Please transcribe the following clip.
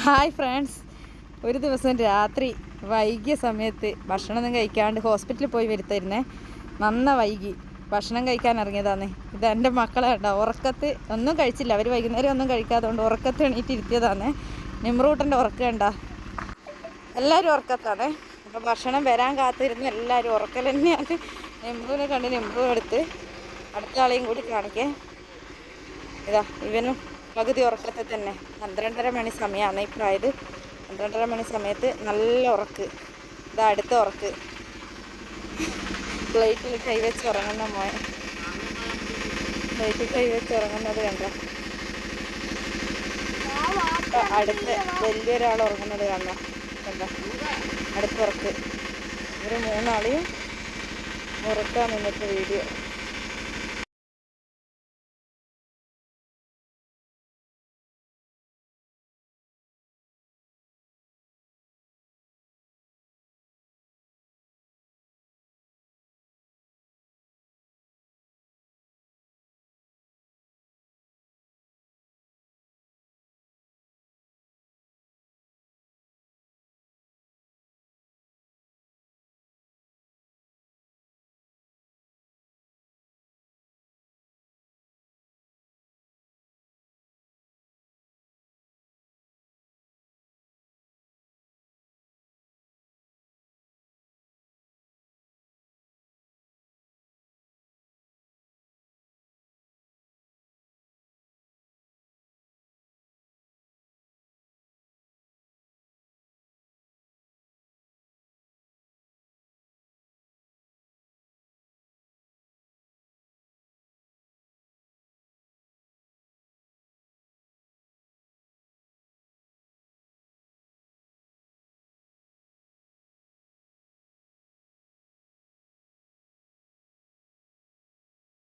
Hi friends, ഒരു ദിവസം രാത്രി വൈകിയ സമയത്ത് ഭക്ഷണമൊന്നും കഴിക്കാണ്ട് ഹോസ്പിറ്റലിൽ പോയി വരുത്തായിരുന്നേ. വൈകി ഭക്ഷണം കഴിക്കാൻ ഇറങ്ങിയതാണ്. ഇത് എൻ്റെ മക്കളെ കണ്ടോ, ഉറക്കത്ത് ഒന്നും കഴിച്ചില്ല. അവർ വൈകുന്നേരം ഒന്നും കഴിക്കാത്തതുകൊണ്ട് ഉറക്കത്ത് എണീറ്റ് ഇരുത്തിയതാണ്. നിമ്രൂട്ടൻ്റെ ഉറക്കം കണ്ട, എല്ലാവരും ഉറക്കത്താണ്. അപ്പോൾ ഭക്ഷണം വരാൻ കാത്തിരുന്ന് എല്ലാവരും ഉറക്കൽ തന്നെയാണ്. നിമ്രുവിനെ കണ്ട് നിമ്രു എടുത്ത് അടുത്ത ആളെയും കൂടി കാണിക്കേ. ഇതാ ഇവനും പകുതി ഉറക്കത്തിൽ തന്നെ. 12:30 മണി സമയമാണ് ഈ പ്രായത്. 12:30 മണി സമയത്ത് നല്ല ഉറക്ക്. ഇതാ അടുത്ത ഉറക്ക്. പ്ലേറ്റിൽ കൈവച്ച് ഉറങ്ങുന്ന മോൻ, പ്ലേറ്റിൽ കൈവച്ച് ഉറങ്ങുന്നത് കണ്ട. അടുത്ത് വലിയൊരാൾ ഉറങ്ങുന്നത് കണ്ട. അടുത്ത ഉറക്ക്. ഇവർ മൂന്നാളെയും ഉറക്കാൻ നിന്നിട്ട് വീഡിയോ.